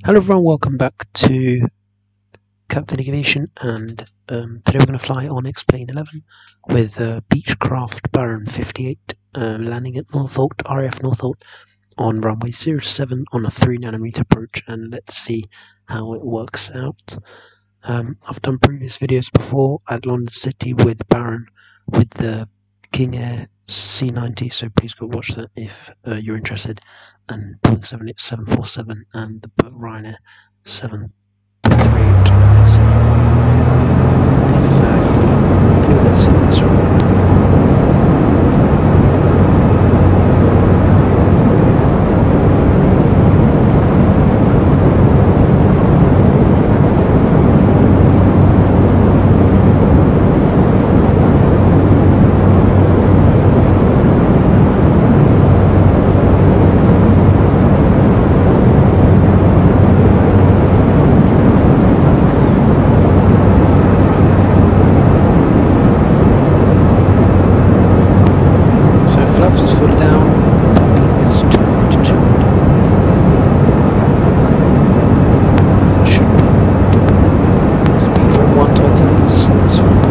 Hello everyone, welcome back to Captain Aviation, and today we're going to fly on X-Plane 11 with Beechcraft Baron 58, landing at Northolt, RAF Northolt on runway 07 on a 3nm approach, and let's see how it works out. I've done previous videos before at London City with Baron with the King Air C90, so please go watch that if you're interested. And 747 and the Ryanair 738. Let's see if you like them. Anyway, let's see this one. Flaps is fully down, pumping is turned to tuned, as it should be. Speed at 120 knots, that's fine.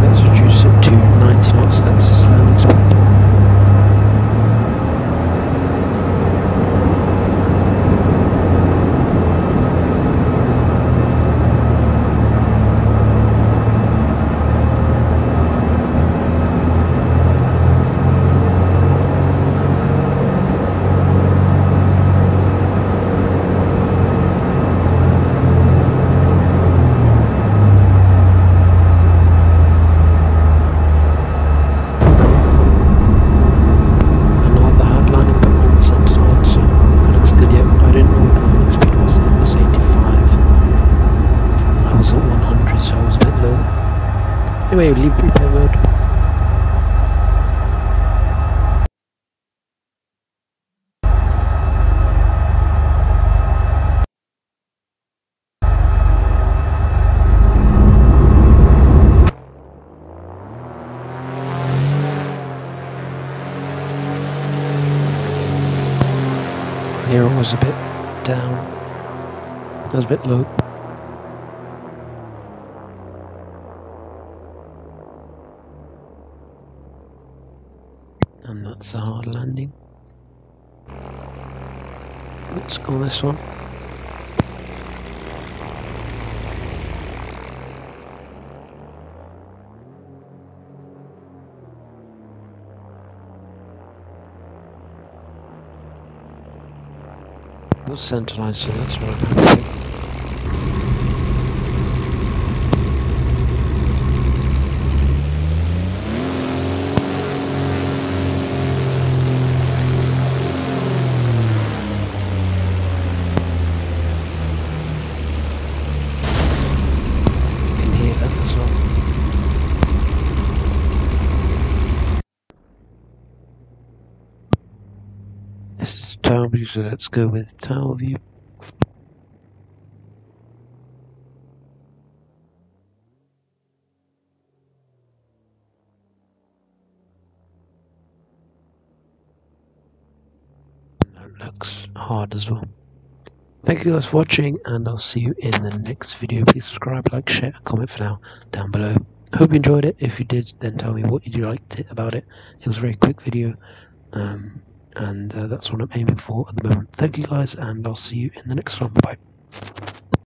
Let's reduce speed. To 90 knots, that's its landing speed. Anyway, leave repair mode. Here it was a bit down. It was a bit low. And that's a hard landing. Let's go on this one. It was centerline, so that's what I'm happy with. This is tower view, so let's go with tower view. That looks hard as well. Thank you guys for watching, and I'll see you in the next video. Please subscribe, like, share, and comment for now down below. Hope you enjoyed it. If you did, then tell me what you liked about it. It was a very quick video. And that's what I'm aiming for at the moment. Thank you guys, and I'll see you in the next one. Bye.